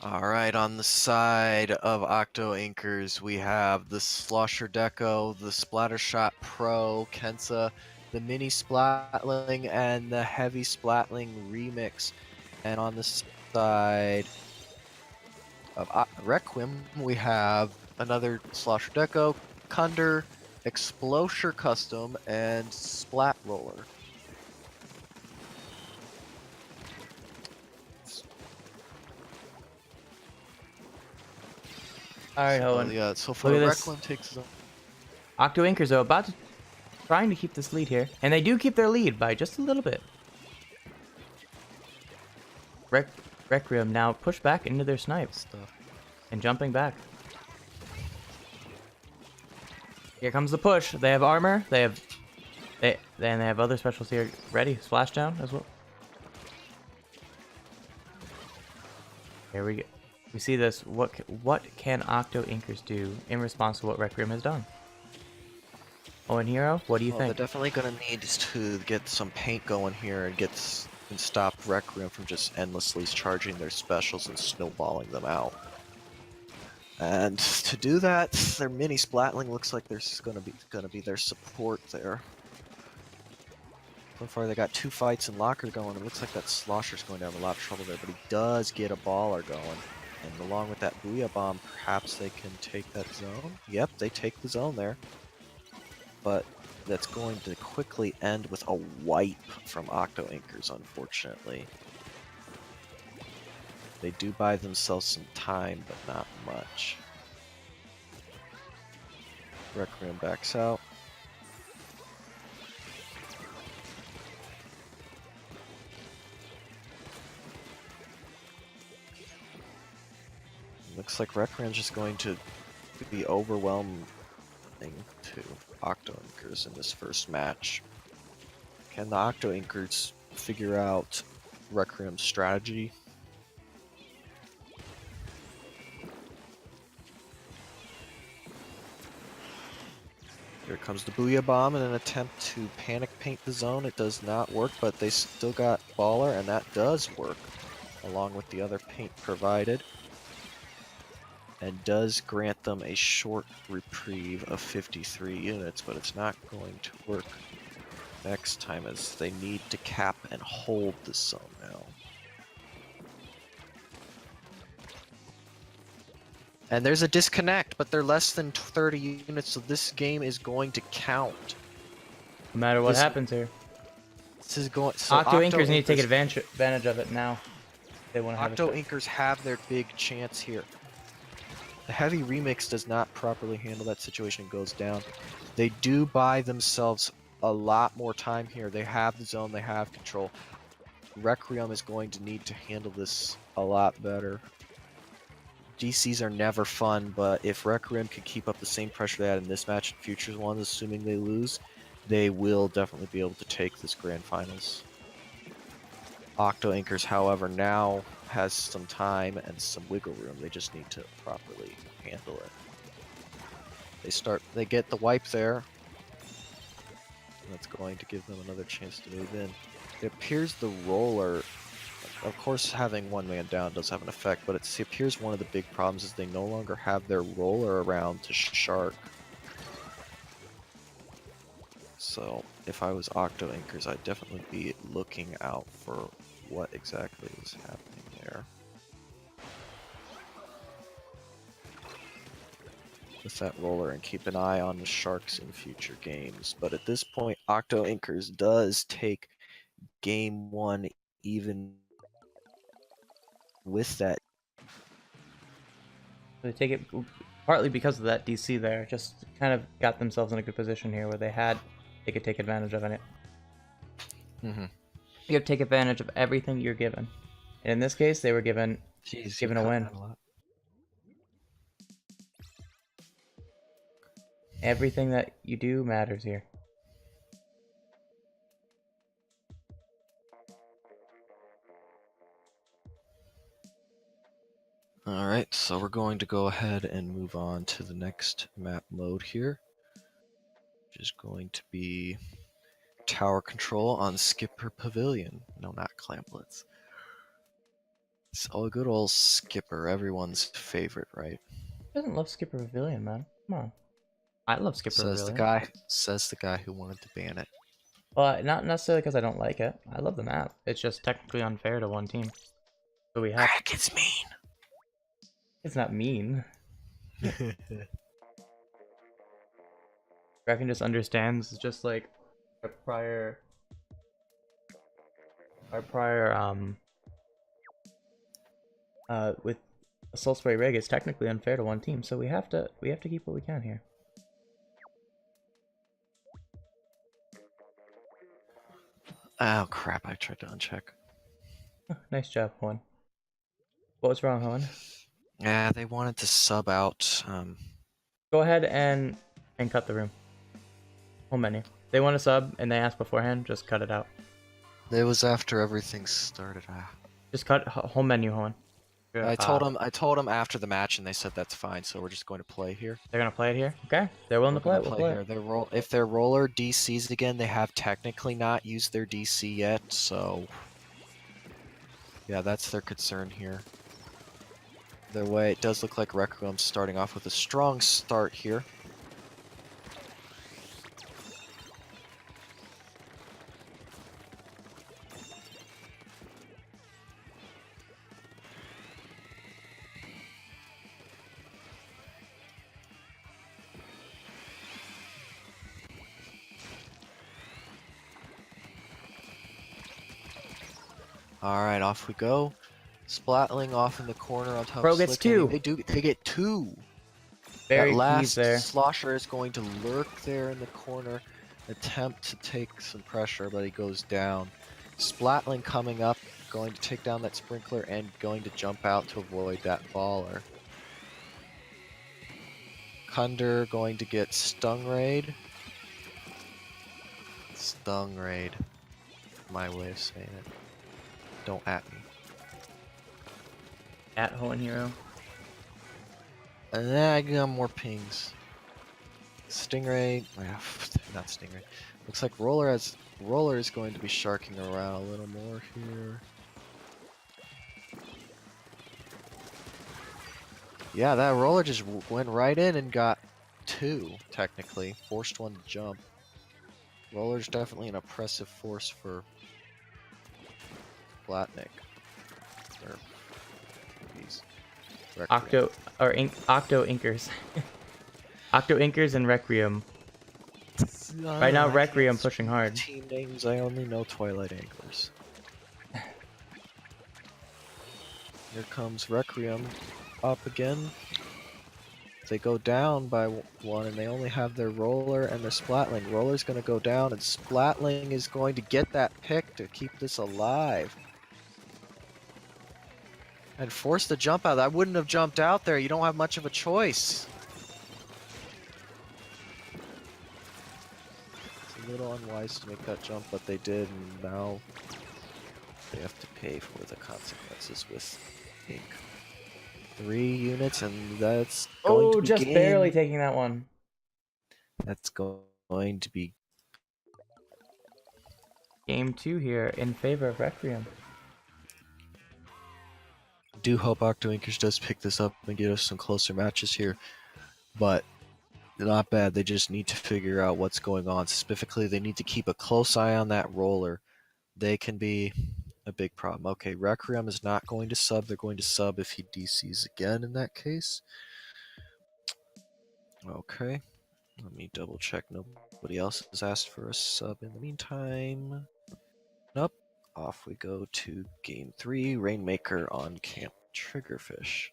Alright, on the side of OctoInkers, we have the Slosher Deco, the Splattershot Pro, Kensa, the Mini Splatling, and the Heavy Splatling Remix. And on the side of Requiem, we have another Slosher Deco, Kunder, Explosure Custom, and Splat Roller. Alright, Owen. Yeah, so far Look at this. Requiem takes his own. OctoInkers are trying to keep this lead here. And they do keep their lead by just a little bit. Requiem now push back into their snipe. Stuff. And jumping back. Here comes the push. They have armor. They have other specials here ready. Splashdown as well. Here we go. We see this. What can OctoInkers do in response to what Requiem has done? Owen Hero, what do you think? They're definitely gonna need to get some paint going here and stop Requiem from just endlessly charging their specials and snowballing them out. And to do that, their mini Splatling looks like there's gonna be their support there. So far, they got 2 fights in locker going. It looks like that Slosher's going to have a lot of trouble there, but he does get a baller going. And along with that Booyah Bomb, perhaps they can take that zone. Yep, they take the zone there. But that's going to quickly end with a wipe from OctoInkers, unfortunately. They do buy themselves some time, but not much. Requiem backs out. Looks like Requiem's just going to be overwhelming to OctoInkers in this first match. Can the OctoInkers figure out Requiem's strategy? Here comes the Booyah Bomb in an attempt to panic paint the zone. It does not work, but they still got Baller, and that does work, along with the other paint provided. And does grant them a short reprieve of 53 units, but it's not going to work next time as they need to cap and hold the zone now. And there's a disconnect, but they're less than 30 units, so this game is going to count. No matter what happens here. This is going. So OctoInkers need to take advantage of it now. They want to have OctoInkers have their big chance here. The Heavy Remix does not properly handle that situation and goes down. They do buy themselves a lot more time here. They have the zone, they have control. Requiem is going to need to handle this a lot better. DCs are never fun, but if Requiem can keep up the same pressure they had in this match and future ones, assuming they lose, they will definitely be able to take this Grand Finals. OctoInkers, however, now has some time and some wiggle room. They just need to properly handle it. They get the wipe there. That's going to give them another chance to move in. It appears the roller, of course having one man down does have an effect, but it appears one of the big problems is they no longer have their roller around to shark. So if I was OctoInkers, I'd definitely be looking out for what exactly is happening there. With that roller and keep an eye on the sharks in future games. But at this point, OctoInkers does take game 1 even with that. They take it partly because of that DC there. Just kind of got themselves in a good position here where they could take advantage of it. Mm-hmm. You have to take advantage of everything you're given. And in this case, they were given a win. Everything that you do matters here. Alright, so we're going to go ahead and move on to the next map mode here, which is going to be tower control on Skipper Pavilion. No, not Clamplets. So a good old Skipper, everyone's favorite, right? Who doesn't love Skipper Pavilion, man? Come on. I love Skipper Says the Pavilion. guy. Says the guy who wanted to ban it. Well, not necessarily because I don't like it. I love the map. It's just technically unfair to one team. So we have. Crack, it's mean. It's not mean. Kraken just understands. It's just like our prior. Our prior with Soul Spray Rig, it's technically unfair to one team. So we have to keep what we can here. Oh crap! I tried to uncheck. Nice job, Juan. What was wrong, Juan? Yeah, they wanted to sub out. Go ahead and cut the room. Home menu. They want to sub and they ask beforehand. Just cut it out. It was after everything started. Just cut home menu, Juan. I told them after the match, and they said that's fine. So we're just going to play here. They're gonna play it here. Okay, they're willing We're to play gonna it. We'll play play here. it. If their roller DCs again, they have technically not used their DC yet. So yeah, that's their concern here. Their way, it does look like Requiem's starting off with a strong start here. Alright, off we go. Splatling off in the corner on top Bro of gets Slick. two. They get two. Very That keys last there. slosher is going to lurk there in the corner, attempt to take some pressure, but he goes down. Splatling coming up, going to take down that sprinkler and going to jump out to avoid that baller. Kunder going to get Stung Raid. Stung Raid. My way of saying it. Don't at me. At Hoenn Hero. And then I got more pings. Stingray, not Stingray. Looks like Roller is going to be sharking around a little more here. Yeah, that Roller just went right in and got two, technically. Forced one to jump. Roller's definitely an oppressive force for Flatnick. Or he's Requiem. OctoInkers. OctoInkers and Requiem. Right now, I can't Requiem speak pushing hard. team names, I only know Twilight Anglers. Here comes Requiem up again. They go down by one, and they only have their Roller and their Splatling. Roller's going to go down, and Splatling is going to get that pick to keep this alive. And force the jump out. I wouldn't have jumped out there. You don't have much of a choice. It's a little unwise to make that jump, but they did, and now they have to pay for the consequences with Ink. 3 units, and that's going to be Just game. barely taking that one. That's going to be Game 2 here in favor of Requiem. do hope OctoInkers does pick this up and get us some closer matches here, but not bad. They just need to figure out what's going on. Specifically, they need to keep a close eye on that Roller. They can be a big problem. Okay, Requiem is not going to sub. They're going to sub if he DCs again in that case. Okay, let me double check. Nobody else has asked for a sub in the meantime. Nope. Off we go to game 3, Rainmaker on Camp Triggerfish.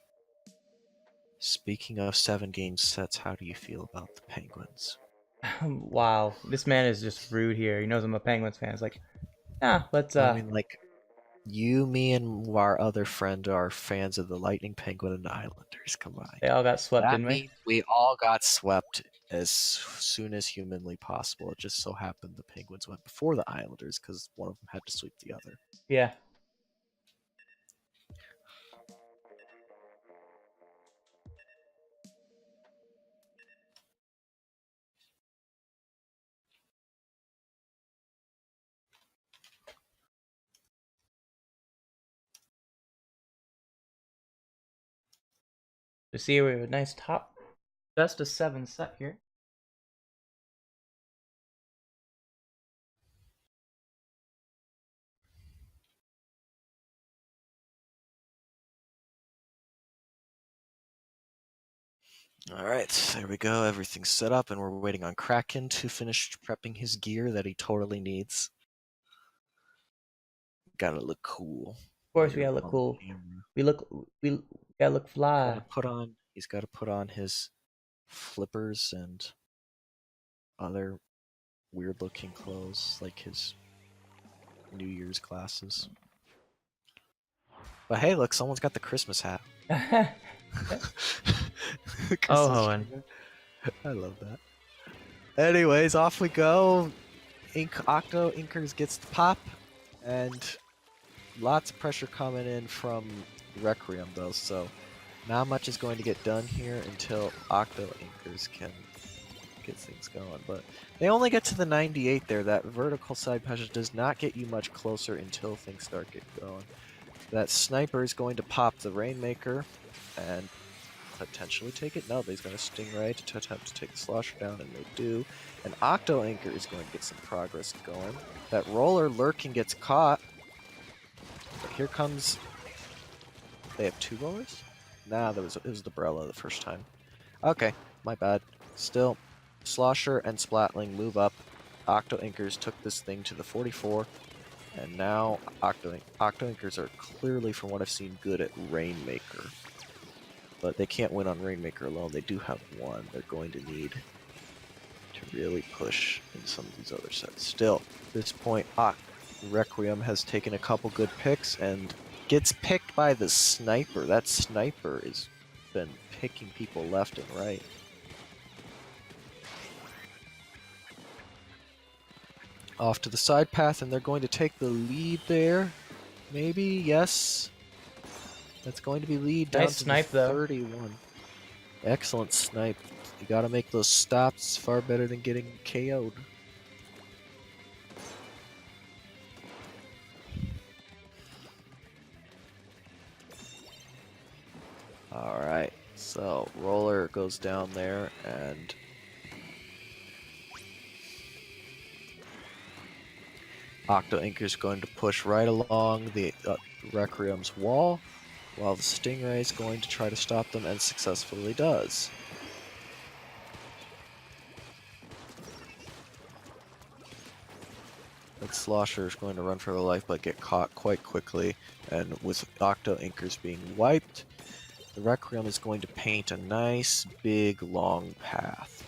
Speaking of 7-game sets, how do you feel about the Penguins? Wow, this man is just rude here. He knows I'm a Penguins fan. It's like, let's I mean, like, you, me, and our other friend are fans of the Lightning, Penguin, and Islanders combined. They all got swept, That didn't we? means we all got swept as soon as humanly possible. It just so happened the Penguins went before the Islanders because one of them had to sweep the other. Yeah. We see we have a nice top best of 7 set here. Alright, there we go. Everything's set up, and we're waiting on Kraken to finish prepping his gear that he totally needs. Gotta look cool. Of course, we gotta look cool. We gotta look fly. He's gotta put on his flippers and other weird looking clothes, like his New Year's glasses. But hey, look, someone's got the Christmas hat. Oh, Hoenn. I love that. Anyways, off we go. OctoInkers gets the pop, and lots of pressure coming in from Requiem though, so not much is going to get done here until OctoInkers can get things going. But they only get to the 98 there. That vertical side passage does not get you much closer until things start getting going. That sniper is going to pop the Rainmaker and potentially take it. No, he's going to Stingray to attempt to take the Slosher down, and they do. And OctoInker is going to get some progress going. That Roller lurking gets caught. But here comes... They have 2 rollers? Nah, it was the Brella the first time. Okay, my bad. Still, Slosher and Splatling move up. OctoInkers took this thing to the 44. And now OctoInkers are clearly, from what I've seen, good at Rainmaker. But they can't win on Rainmaker alone. They do have 1. They're going to need to really push in some of these other sets. Still, at this point, Requiem has taken a couple good picks and gets picked by the sniper. That sniper has been picking people left and right. Off to the side path, and they're going to take the lead there. Maybe, yes. That's going to be lead down Nice to snipe, the though. 31. Excellent snipe. You gotta make those stops. Far better than getting KO'd. Alright, so Roller goes down there, and OctoInker's going to push right along the Requiem's wall, while the Stingray is going to try to stop them, and successfully does. That Slosher is going to run for their life, but get caught quite quickly, and with OctoInkers being wiped, the Requiem is going to paint a nice, big, long path.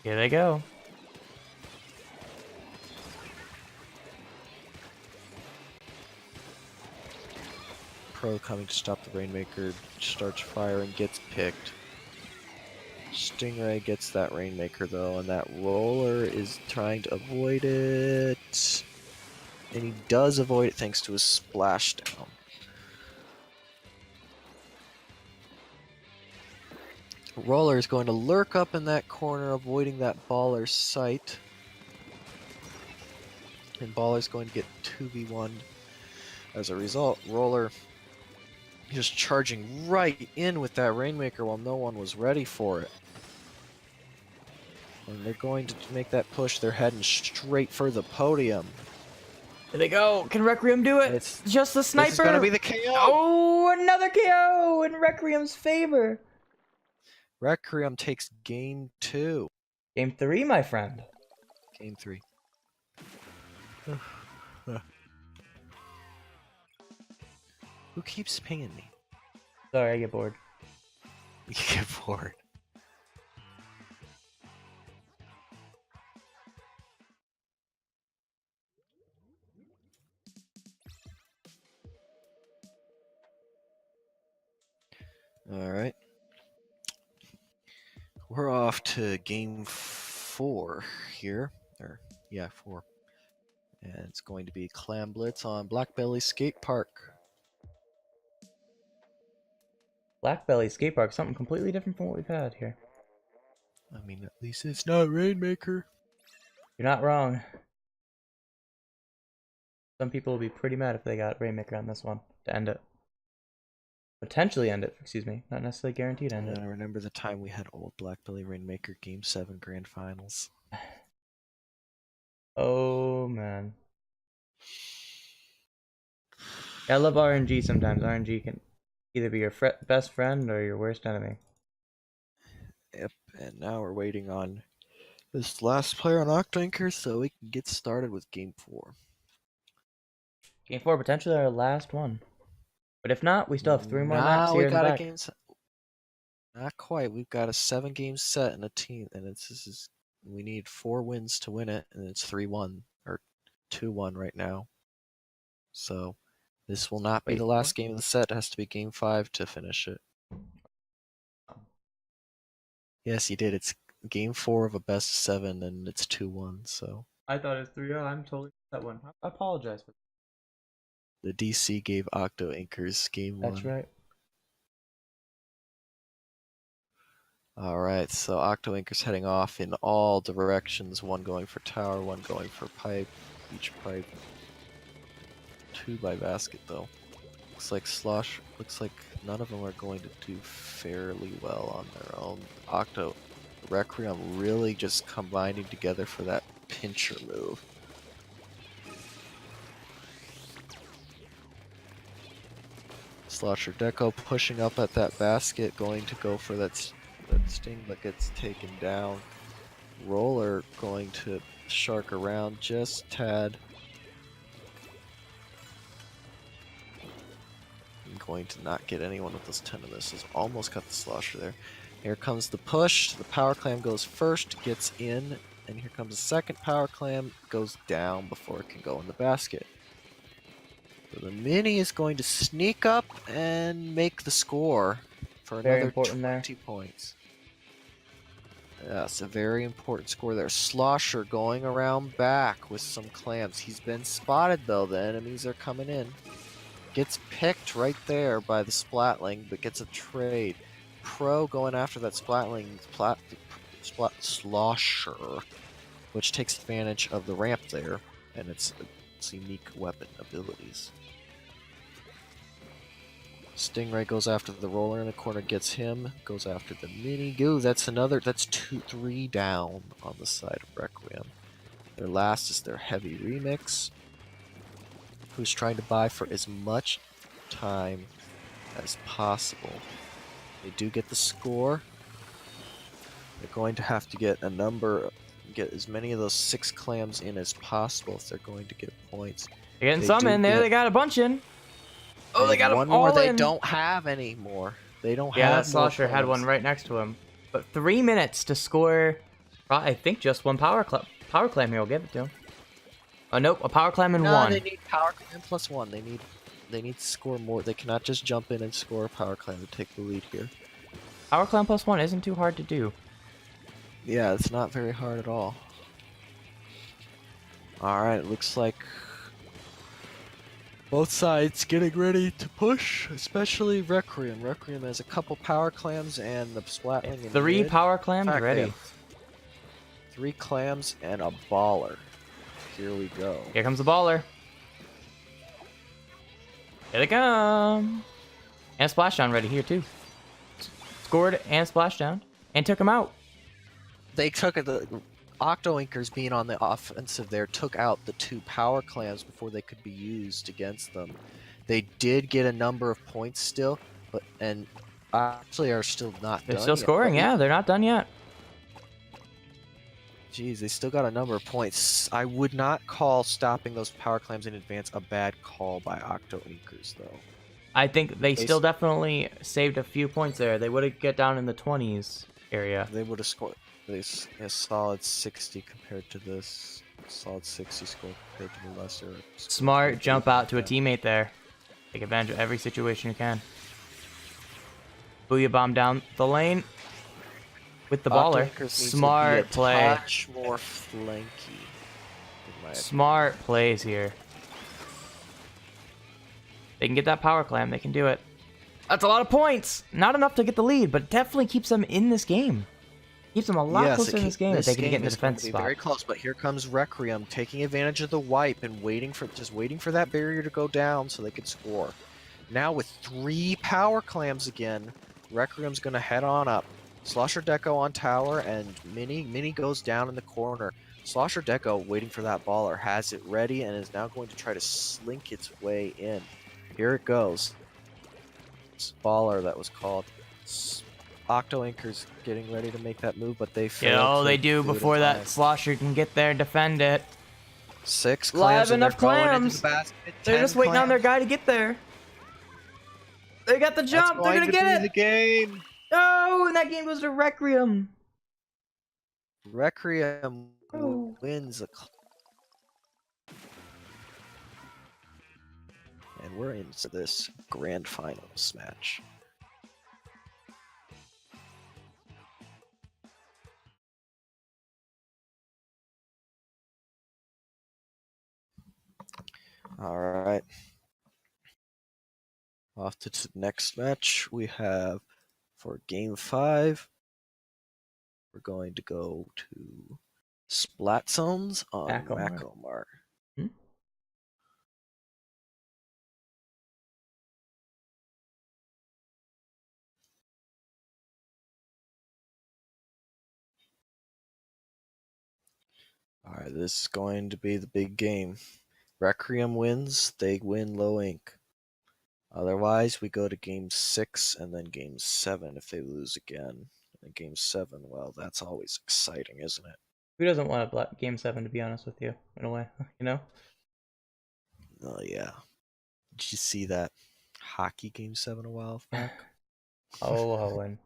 Here they go. Pro coming to stop the Rainmaker, starts firing, gets picked. Stingray gets that Rainmaker though, and that Roller is trying to avoid it. And he does avoid it thanks to his splashdown. Roller is going to lurk up in that corner, avoiding that Baller's sight. And Baller's going to get 2v1. As a result, Roller just charging right in with that Rainmaker while no one was ready for it. And they're going to make that push. They're heading straight for the podium. Here they go. Can Requiem do it? It's just the sniper. This is gonna be the KO. Oh, another KO in Requiem's favor. Requiem takes game 2. Game 3, my friend. Game 3. Who keeps pinging me? Sorry, I get bored. You get bored. Alright. We're off to game 4 here. Or, yeah, 4. And it's going to be Clam Blitz on Blackbelly Skate Park. Blackbelly Skate Park, something completely different from what we've had here. I mean, at least it's not Rainmaker. You're not wrong. Some people will be pretty mad if they got Rainmaker on this one to end it. Potentially end it. Excuse me. Not necessarily guaranteed end it. I remember the time we had old Black Billy Rainmaker Game 7 Grand Finals. Oh man. Yeah, I love RNG sometimes. RNG can either be your best friend or your worst enemy. Yep, and now we're waiting on this last player on OctoInkers so we can get started with Game 4. Game 4, potentially our last one. But if not, we still have 3 more maps Now we here in the got a back. game set. Not quite. We've got a 7-game set and a team, and we need 4 wins to win it, and it's 3-1 or 2-1 right now. So this will not be Wait, the last what? game of the set. It has to be Game 5 to finish it. Yes, you did. It's Game 4 of a best 7, and it's 2-1. So I thought it was 3-0. I'm totally that one. I apologize for the DC gave OctoInkers Game 1. That's right. All right, so OctoInkers heading off in all directions. One going for tower, one going for pipe. Each pipe. 2 by basket though. Looks like none of them are going to do fairly well on their own. Requiem really just combining together for that pincher move. Slosher Deco pushing up at that basket, going to go for that sting, but gets taken down. Roller going to shark around just tad. Going to not get anyone with those 10 missiles. Almost got the slosher there. Here comes the push. The power clam goes first, gets in, and here comes the second power clam, goes down before it can go in the basket. So the mini is going to sneak up and make the score for Very another important 20 there. points. That's a very important score there. Slosher going around back with some clams. He's been spotted though. The enemies are coming in. Gets picked right there by the Splatling, but gets a trade. Pro going after that Splatling Slosher, which takes advantage of the ramp there and its unique weapon abilities. Stingray goes after the roller in the corner, gets him, goes after the mini. Goo, that's 3 down on the side of Requiem. Their last is their heavy remix, who's trying to buy for as much time as possible. They do get the score. They're going to have to get as many of those 6 clams in as possible if they're going to get points. They're getting some in there. They got a bunch in. Oh, they got them one all more. They in. don't have any more. They don't Yeah, have that more slosher had clams. one right next to him. But 3 minutes to score. I think just 1 power clam here will give it to him. Oh nope, a power clam and No, 1. they need power clam plus 1. They need to score more. They cannot just jump in and score a power clam to take the lead here. Power clam plus 1 isn't too hard to do. Yeah, it's not very hard at all. Alright, looks like both sides getting ready to push, especially Requiem. Requiem has a couple power clams and the Splatling in 3 mid. power clams In fact, they ready. have 3 clams and a baller. Here we go. Here comes the baller. Here they come. And splashdown ready here too. Scored and splashdown. And took him out. They took it. The OctoInkers being on the offensive there took out the 2 power clams before they could be used against them. They did get a number of points still, but actually are still not They're done still yet. scoring, yeah. They're not done yet. Jeez, they still got a number of points. I would not call stopping those power clams in advance a bad call by OctoInkers, though. I think they still definitely saved a few points there. They would have get down in the 20s area. They would have scored a solid 60 compared to this. Solid 60 score compared to the lesser. Smart jump out to a teammate there. Take advantage of every situation you can. Booyah bomb down the lane with the baller. Smart play. Touch more flanky. Smart plays here. They can get that power clam. They can do it. That's a lot of points. Not enough to get the lead, but it definitely keeps them in this game. Keeps them a lot closer in this game if they can get in the defense spot. Very close, but here comes Requiem taking advantage of the wipe and waiting for that barrier to go down so they could score. Now with 3 power clams again, Requiem's gonna head on up. Slosher Deco on tower, and Mini goes down in the corner. Slosher Deco, waiting for that baller, has it ready and is now going to try to slink its way in. Here it goes. Baller that was called. OctoInkers getting ready to make that move, but they fail. They do before that Slosher can get there and defend it. 6 Live clams and enough they're going into clams. the basket. They're just waiting on their guy to get there. They got the jump. They're gonna get it. The game. Oh, and that game goes to Requiem. Requiem wins a. And we're into this grand finals match. All right. Off to the next match, we have for game 5. We're going to go to Splat Zones on Macomar. Alright, this is going to be the big game. Requiem wins, they win low ink. Otherwise, we go to game 6 and then game 7 if they lose again. And game 7, well, that's always exciting, isn't it? Who doesn't want a game 7, to be honest with you, in a way, you know? Oh, yeah. Did you see that hockey game 7 a while back? Oh, Owen.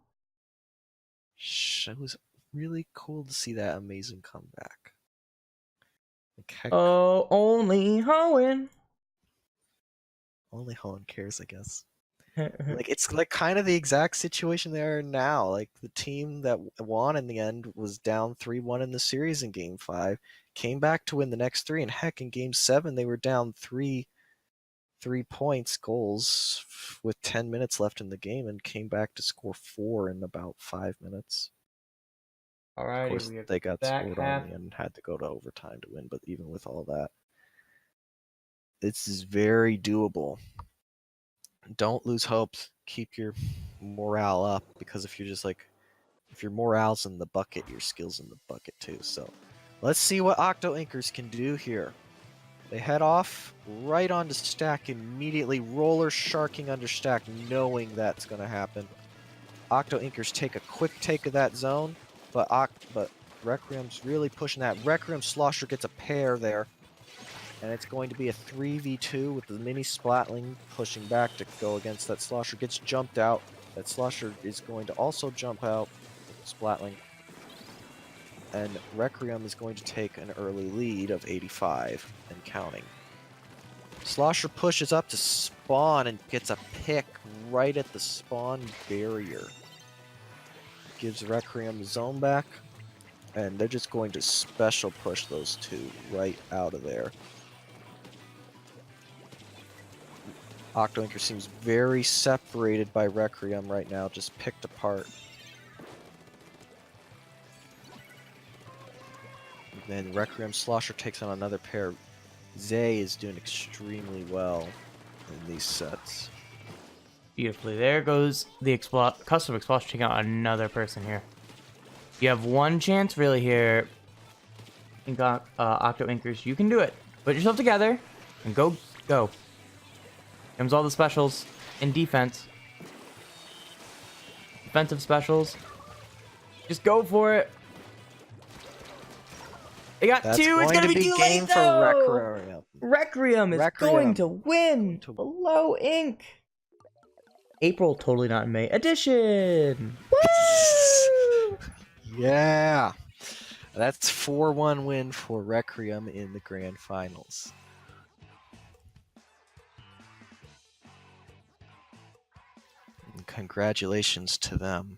It was really cool to see that amazing comeback. Like, heck, oh, only Owen. Only Holland cares, I guess. Like, it's like kind of the exact situation they are now. Like, the team that won in the end was down 3-1 in the series in game 5, came back to win the next 3, and heck, in game 7 they were down 3 points goals with 10 minutes left in the game and came back to score 4 in about 5 minutes. Alrighty, of course, they got scored on and had to go to overtime to win, but even with all that, this is very doable. Don't lose hope. Keep your morale up, because if you're just like, if your morale's in the bucket, your skill's in the bucket too. So let's see what OctoInkers can do here. They head off right onto stack immediately, roller sharking under stack, knowing that's going to happen. OctoInkers take a quick take of that zone, but Requiem's really pushing that. Requiem Slosher gets a pair there, and it's going to be a 3v2 with the mini Splatling pushing back to go against that Slosher. Gets jumped out. That Slosher is going to also jump out with Splatling. And Requiem is going to take an early lead of 85 and counting. Slosher pushes up to spawn and gets a pick right at the spawn barrier. Gives Requiem zone back, and they're just going to special push those two right out of there. OctoInker seems very separated by Requiem right now, just picked apart. And then Requiem Slosher takes on another pair. Zay is doing extremely well in these sets. Beautifully. There goes the custom explosion taking out another person here. You have one chance really here. In OctoInkers, you can do it. Put yourself together and go. Comes all the specials in defense. Defensive specials. Just go for it. They got two. It's gonna be too late though. Requiem is going to win. Below ink. April, totally not in May edition. Woo! Yeah. That's 4-1 win for Requiem in the grand finals. And congratulations to them.